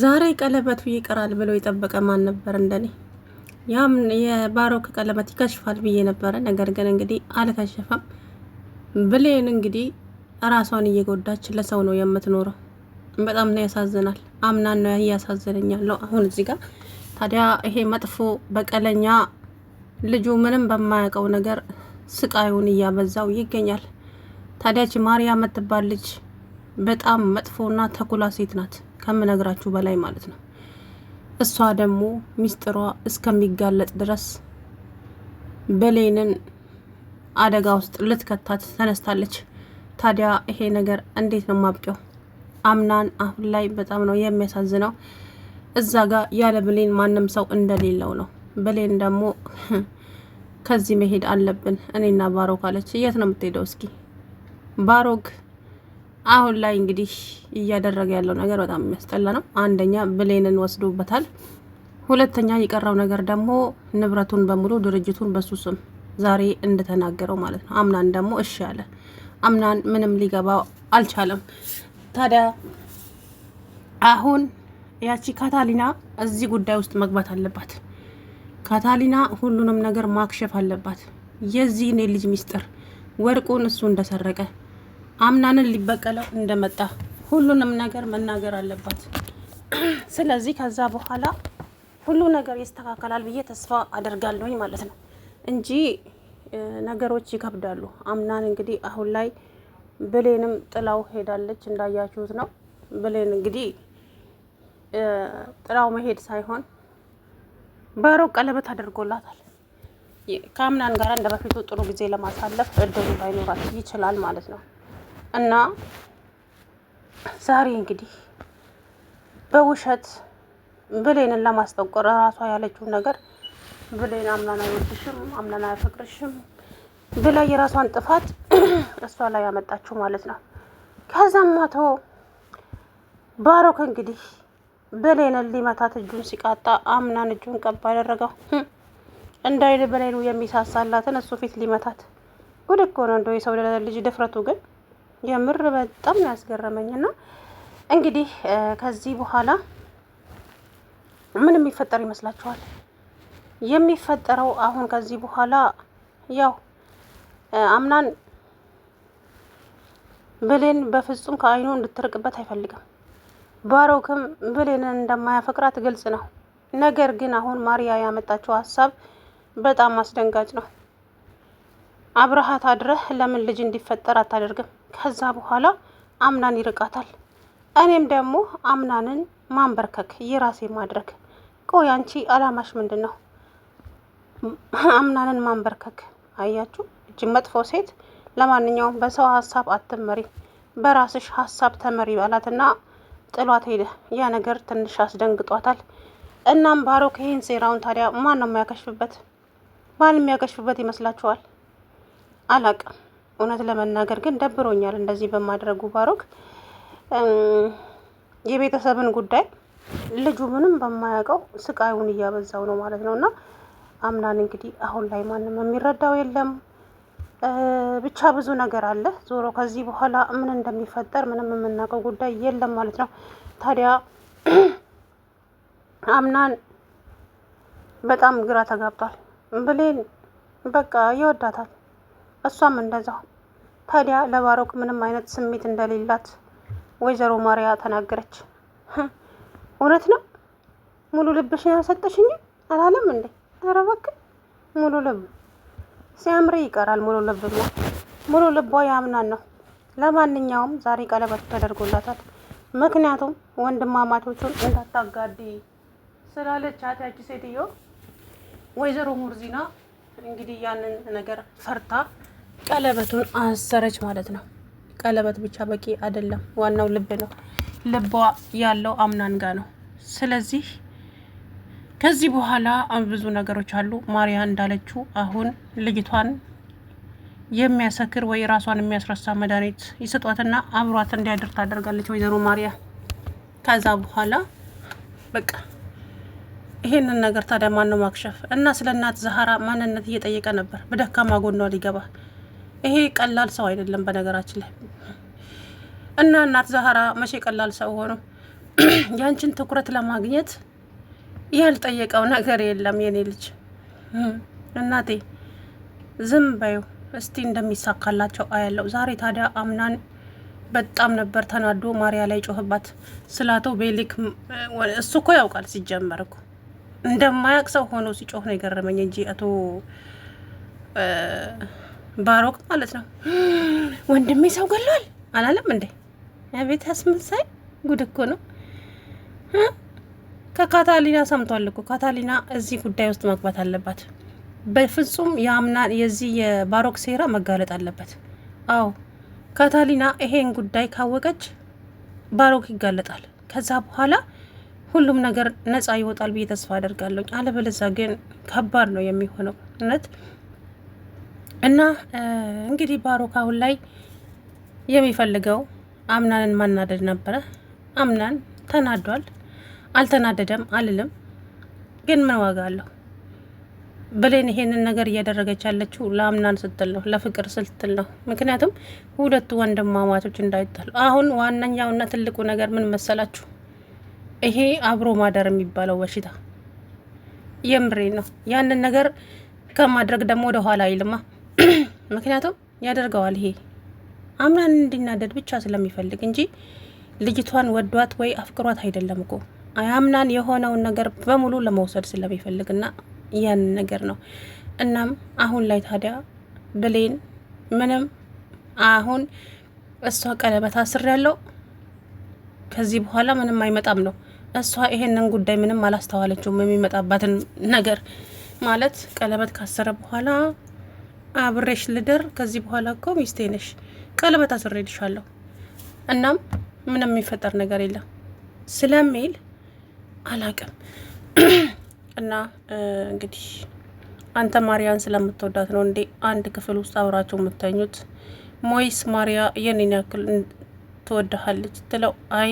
ዛሬ ቀለበቱ ይቀራል ብሎ የጠበቀ ማን ነበር እንደኔ? ያም የባሮክ ቀለበት ይከሽፋል ብዬ ነበረ። ነገር ግን እንግዲህ አልከሸፈም። ብሌን እንግዲህ ራሷን እየጎዳች ለሰው ነው የምትኖረው። በጣም ነው ያሳዝናል። አምናን ነው እያሳዘነኝ ያለው አሁን እዚህ ጋር። ታዲያ ይሄ መጥፎ በቀለኛ ልጁ ምንም በማያውቀው ነገር ስቃዩን እያበዛው ይገኛል። ታዲያች ማርያ የምትባል ልጅ በጣም መጥፎና ተኩላ ሴት ናት ከምነግራችሁ በላይ ማለት ነው። እሷ ደግሞ ሚስጥሯ እስከሚጋለጥ ድረስ ብሌንን አደጋ ውስጥ ልትከታት ተነስታለች። ታዲያ ይሄ ነገር እንዴት ነው ማብቂያው? አምናን አሁን ላይ በጣም ነው የሚያሳዝነው። እዛ ጋር ያለ ብሌን ማንም ሰው እንደሌለው ነው። ብሌን ደግሞ ከዚህ መሄድ አለብን እኔና ባሮክ አለች። የት ነው የምትሄደው? እስኪ ባሮክ አሁን ላይ እንግዲህ እያደረገ ያለው ነገር በጣም የሚያስጠላ ነው። አንደኛ ብሌንን ወስዶበታል። ሁለተኛ የቀረው ነገር ደግሞ ንብረቱን በሙሉ ድርጅቱን በሱ ስም ዛሬ እንደተናገረው ማለት ነው። አምናን ደግሞ እሺ አለ። አምናን ምንም ሊገባው አልቻለም። ታዲያ አሁን ያቺ ካታሊና እዚህ ጉዳይ ውስጥ መግባት አለባት። ካታሊና ሁሉንም ነገር ማክሸፍ አለባት። የዚህን ልጅ ሚስጥር ወርቁን እሱ እንደሰረቀ አምናንን ሊበቀለው እንደመጣ ሁሉንም ነገር መናገር አለባት። ስለዚህ ከዛ በኋላ ሁሉ ነገር ይስተካከላል ብዬ ተስፋ አደርጋለሁኝ ማለት ነው እንጂ ነገሮች ይከብዳሉ። አምናን እንግዲህ አሁን ላይ ብሌንም ጥላው ሄዳለች እንዳያችሁት ነው። ብሌን እንግዲህ ጥላው መሄድ ሳይሆን ባሮክ ቀለበት አድርጎላታል። ከአምናን ጋር እንደ በፊቱ ጥሩ ጊዜ ለማሳለፍ እድሉ ላይኖራት ይችላል ማለት ነው። እና ዛሬ እንግዲህ በውሸት ብሌንን ለማስጠቆር ራሷ ያለችውን ነገር ብሌን አምናን አይወድሽም፣ አምናን አያፈቅርሽም ብላ የራሷን ጥፋት እሷ ላይ ያመጣችው ማለት ነው። ከዛም ማቶ ባሮክ እንግዲህ ብሌንን ሊመታት እጁን ሲቃጣ አምናን እጁን ቀባ ያደረገው እንዳይል ብሌኑ የሚሳሳላትን እሱ ፊት ሊመታት። ጉድ እኮ ነው እንደው የሰው ልጅ ድፍረቱ ግን የምር በጣም ያስገረመኝና እንግዲህ ከዚህ በኋላ ምን የሚፈጠር ይመስላችኋል? የሚፈጠረው አሁን ከዚህ በኋላ ያው አምናን ብሌን በፍጹም ከአይኑ እንድትርቅበት አይፈልግም። ባሮክም ብሌንን እንደማያፈቅራት ግልጽ ነው። ነገር ግን አሁን ማርያ ያመጣችው ሀሳብ በጣም አስደንጋጭ ነው። አብረሃት አድረህ ለምን ልጅ እንዲፈጠር አታደርግም? ከዛ በኋላ አምናን ይርቃታል። እኔም ደግሞ አምናንን ማንበርከክ የራሴ ማድረግ። ቆይ አንቺ አላማሽ ምንድን ነው? አምናንን ማንበርከክ። አያችሁ እጅ መጥፎ ሴት። ለማንኛውም በሰው ሀሳብ አትመሪ፣ በራስሽ ሀሳብ ተመሪ ባላትና ጥሏት ሄደ። ያ ነገር ትንሽ አስደንግጧታል። እናም ባሮክ ይህን ሴራውን ታዲያ ማን ነው የሚያከሽፍበት? ማን የሚያከሽፍበት ይመስላችኋል? አላቅም። እውነት ለመናገር ግን ደብሮኛል እንደዚህ በማድረጉ። ባሮክ የቤተሰብን ጉዳይ ልጁ ምንም በማያውቀው ስቃዩን እያበዛው ነው ማለት ነው። እና አምናን እንግዲህ አሁን ላይ ማንም የሚረዳው የለም። ብቻ ብዙ ነገር አለ። ዞሮ ከዚህ በኋላ ምን እንደሚፈጠር ምንም የምናውቀው ጉዳይ የለም ማለት ነው። ታዲያ አምናን በጣም ግራ ተጋብቷል። ብሌን በቃ ይወዳታል፣ እሷም እንደዛው። ታዲያ ለባሮክ ምንም አይነት ስሜት እንደሌላት ወይዘሮ ማርያ ተናገረች። እውነት ነው? ሙሉ ልብሽን ያልሰጠሽኝ አላለም እንዴ? ኧረ እባክህ ሙሉ ልብ ሲያምር ይቀራል። ሙሉ ልቧ ያምናን ነው። ለማንኛውም ዛሬ ቀለበቱ ተደርጎላታል። ምክንያቱም ወንድማማቾቹን እንዳታጋዲ ስላለች ያቺ ሴትዮ ወይዘሮ ሙርዚና እንግዲህ ያንን ነገር ፈርታ ቀለበቱን አሰረች ማለት ነው። ቀለበት ብቻ በቂ አይደለም፣ ዋናው ልብ ነው። ልቧ ያለው አምናን ጋር ነው። ስለዚህ ከዚህ በኋላ ብዙ ነገሮች አሉ። ማርያ እንዳለችው አሁን ልጅቷን የሚያሰክር ወይ ራሷን የሚያስረሳ መድኃኒት ይሰጧትና አብሯት እንዲያድር ታደርጋለች ወይዘሮ ማርያ። ከዛ በኋላ በቃ ይሄንን ነገር ታዲያ ማን ነው ማክሸፍ? እና ስለ እናት ዛህራ ማንነት እየጠየቀ ነበር በደካማ ጎኗ ሊገባ። ይሄ ቀላል ሰው አይደለም በነገራችን ላይ። እና እናት ዛህራ መቼ ቀላል ሰው ሆኖ ያንቺን ትኩረት ለማግኘት ያልጠየቀው ነገር የለም የኔ ልጅ። እናቴ ዝም በዩ እስቲ እንደሚሳካላቸው አያለው። ዛሬ ታዲያ አምናን በጣም ነበር ተናዶ ማርያ ላይ ጮህባት። ስለ አቶ ቤሊክ እሱ እኮ ያውቃል ሲጀመር እኮ እንደማያውቅ ሰው ሆኖ ሲጮህ ነው የገረመኝ እንጂ አቶ ባሮክ ማለት ነው። ወንድሜ ሰው ገሏል አላለም እንዴ? አቤት አስመሳይ ጉድ እኮ ነው። ከካታሊና ሰምቷል እኮ። ካታሊና እዚህ ጉዳይ ውስጥ መግባት አለባት። በፍጹም የዚህ የባሮክ ሴራ መጋለጥ አለበት። አዎ ካታሊና ይሄን ጉዳይ ካወቀች ባሮክ ይጋለጣል። ከዛ በኋላ ሁሉም ነገር ነጻ ይወጣል ብዬ ተስፋ አደርጋለሁ። አለበለዚያ ግን ከባድ ነው የሚሆነው እውነት። እና እንግዲህ ባሮክ አሁን ላይ የሚፈልገው አምናንን ማናደድ ነበረ። አምናን ተናዷል። አልተናደደም አልልም፣ ግን ምን ዋጋ አለው? ብሌን ይሄንን ነገር እያደረገች ያለችው ለአምናን ስትል ነው፣ ለፍቅር ስትል ነው። ምክንያቱም ሁለቱ ወንድማማቾች እንዳይጣሉ። አሁን ዋነኛውና ትልቁ ነገር ምን መሰላችሁ? ይሄ አብሮ ማደር የሚባለው በሽታ የምሬ ነው። ያንን ነገር ከማድረግ ደግሞ ወደ ኋላ አይልማ። ምክንያቱም ያደርገዋል። ይሄ አምናን እንዲናደድ ብቻ ስለሚፈልግ እንጂ ልጅቷን ወዷት ወይ አፍቅሯት አይደለም እኮ። አምናን የሆነውን ነገር በሙሉ ለመውሰድ ስለሚፈልግና ያንን ነገር ነው። እናም አሁን ላይ ታዲያ ብሌን ምንም አሁን እሷ ቀለበት አስር ያለው ከዚህ በኋላ ምንም አይመጣም ነው። እሷ ይሄንን ጉዳይ ምንም አላስተዋለችውም። የሚመጣባትን ነገር ማለት ቀለበት ካሰረ በኋላ አብሬሽ ልደር፣ ከዚህ በኋላ እኮ ሚስቴ ነሽ፣ ቀለበት አስሬልሻለሁ፣ እናም ምንም የሚፈጠር ነገር የለም ስለሚል አላቅም። እና እንግዲህ አንተ ማርያን ስለምትወዳት ነው እንዴ አንድ ክፍል ውስጥ አብራችሁ የምተኙት? ሞይስ ማርያ የኔን ያክል ትወድሃለች ትለው፣ አይ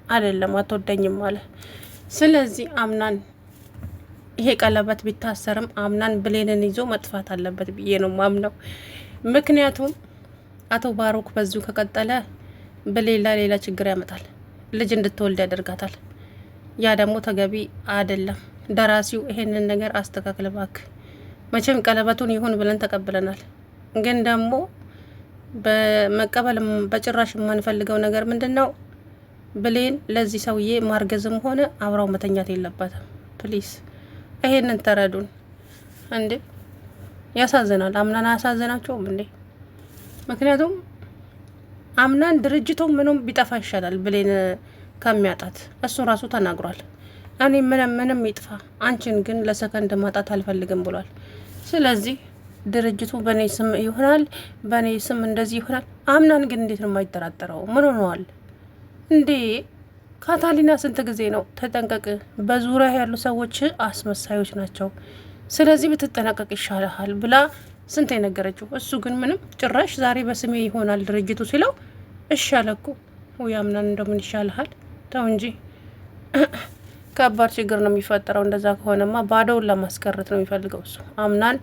አይደለም አትወደኝም አለ። ስለዚህ አምናን ይሄ ቀለበት ቢታሰርም አምናን ብሌንን ይዞ መጥፋት አለበት ብዬ ነው ማምነው። ምክንያቱም አቶ ባሮክ በዚሁ ከቀጠለ ብሌን ሌላ ችግር ያመጣል፣ ልጅ እንድትወልድ ያደርጋታል። ያ ደግሞ ተገቢ አይደለም። ደራሲው ይሄንን ነገር አስተካክል እባክህ። መቼም ቀለበቱን ይሁን ብለን ተቀብለናል፣ ግን ደግሞ በመቀበል በጭራሽ የማንፈልገው ነገር ምንድን ነው? ብሌን ለዚህ ሰውዬ ማርገዝም ሆነ አብራው መተኛት የለባትም። ፕሊስ ይሄንን ተረዱን እንዴ። ያሳዝናል። አምናን አያሳዝናቸውም እንዴ? ምክንያቱም አምናን ድርጅቱ ምንም ቢጠፋ ይሻላል ብሌን ከሚያጣት። እሱ ራሱ ተናግሯል። እኔ ምንም ይጥፋ፣ አንቺን ግን ለሰከንድ ማጣት አልፈልግም ብሏል። ስለዚህ ድርጅቱ በእኔ ስም ይሆናል፣ በእኔ ስም እንደዚህ ይሆናል። አምናን ግን እንዴት ነው የማይጠራጠረው? ምን ሆነዋል እንዴ? ካታሊና ስንት ጊዜ ነው ተጠንቀቅ፣ በዙሪያ ያሉ ሰዎች አስመሳዮች ናቸው፣ ስለዚህ ብትጠነቀቅ ይሻልሃል ብላ ስንት የነገረችው። እሱ ግን ምንም ጭራሽ ዛሬ በስሜ ይሆናል ድርጅቱ ሲለው እሺ አለ እኮ። ወይ አምናን እንደምን ይሻልሃል? ተው እንጂ ከባድ ችግር ነው የሚፈጠረው። እንደዛ ከሆነማ ባዶውን ለማስቀረት ነው የሚፈልገው እሱ አምናን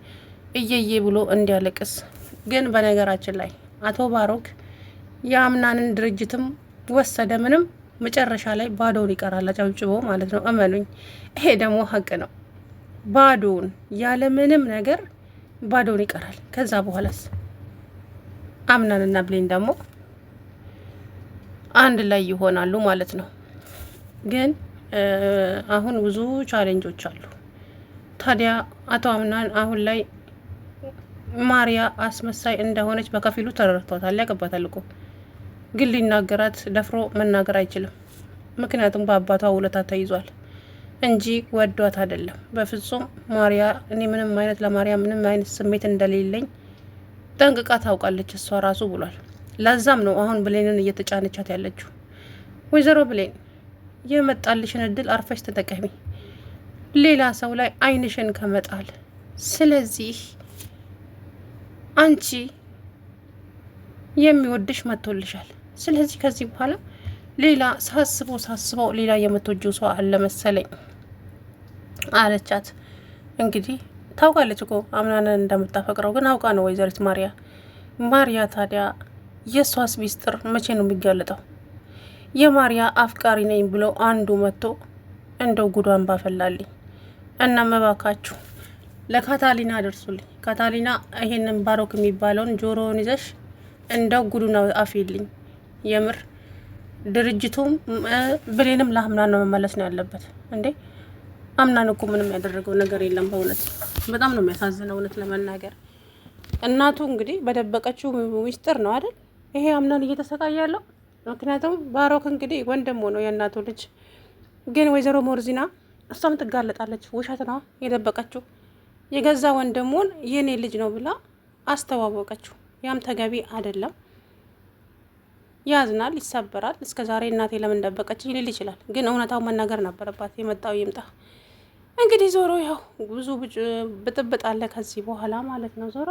እየዬ ብሎ እንዲያለቅስ። ግን በነገራችን ላይ አቶ ባሮክ የአምናንን ድርጅትም ወሰደ ምንም መጨረሻ ላይ ባዶውን ይቀራል፣ አጨብጭቦ ማለት ነው። እመኑኝ፣ ይሄ ደግሞ ሀቅ ነው። ባዶውን ያለ ምንም ነገር ባዶውን ይቀራል። ከዛ በኋላስ አምናንና ብሌን ደግሞ አንድ ላይ ይሆናሉ ማለት ነው። ግን አሁን ብዙ ቻሌንጆች አሉ። ታዲያ አቶ አምናን አሁን ላይ ማርያ አስመሳይ እንደሆነች በከፊሉ ተረድቷታል፣ ያገባታል እኮ ግን ሊናገራት ደፍሮ መናገር አይችልም። ምክንያቱም በአባቷ ውለታ ተይዟል እንጂ ወዷት አይደለም በፍጹም። ማርያ እኔ ምንም አይነት ለማርያ ምንም አይነት ስሜት እንደሌለኝ ጠንቅቃ ታውቃለች እሷ ራሱ ብሏል። ለዛም ነው አሁን ብሌንን እየተጫነቻት ያለችው። ወይዘሮ ብሌን የመጣልሽን እድል አርፈሽ ተጠቀሚ፣ ሌላ ሰው ላይ አይንሽን ከመጣል። ስለዚህ አንቺ የሚወድሽ መጥቶልሻል። ስለዚህ ከዚህ በኋላ ሌላ ሳስበው ሌላ የምትወጂው ሰው አለ መሰለኝ አለቻት። እንግዲህ ታውቃለች እኮ አምናንን እንደምታፈቅረው ግን አውቃ ነው ወይዘሪት ማርያ። ታዲያ የእሷስ ሚስጥር መቼ ነው የሚጋለጠው? የማርያ አፍቃሪ ነኝ ብሎ አንዱ መጥቶ እንደው ጉዷን ባፈላልኝ። እና መባካችሁ ለካታሊና አደርሱልኝ። ካታሊና ይሄንን ባሮክ የሚባለውን ጆሮውን ይዘሽ እንደው ጉዱን አፊልኝ። የምር ድርጅቱም ብሌንም ለአምናን ነው መመለስ ነው ያለበት እንዴ። አምናን እኮ ምንም ያደረገው ነገር የለም። በእውነት በጣም ነው የሚያሳዝነው። እውነት ለመናገር እናቱ እንግዲህ በደበቀችው ሚስጥር ነው አይደል ይሄ አምናን እየተሰቃየ ያለው። ምክንያቱም ባሮክ እንግዲህ ወንድሙ ነው የእናቱ ልጅ። ግን ወይዘሮ ሞርዚና እሷም ትጋለጣለች። ውሸት ነው የደበቀችው። የገዛ ወንድሙን የኔ ልጅ ነው ብላ አስተዋወቀችው። ያም ተገቢ አይደለም። ያዝናል፣ ይሰበራል። እስከ ዛሬ እናቴ ለምን ደበቀች ሊል ይችላል። ግን እውነታው መናገር ነበረባት። የመጣው ይምጣ። እንግዲህ ዞሮ ያው ብዙ ብጥብጥ አለ ከዚህ በኋላ ማለት ነው። ዞሮ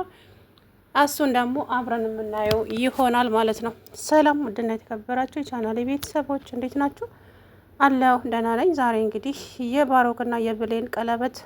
እሱን ደግሞ አብረን የምናየው ይሆናል ማለት ነው። ሰላም ውድና የተከበራችሁ የቻናሌ ቤተሰቦች እንዴት ናችሁ? አለሁ ደህና ነኝ። ዛሬ እንግዲህ የባሮክና የብሌን ቀለበት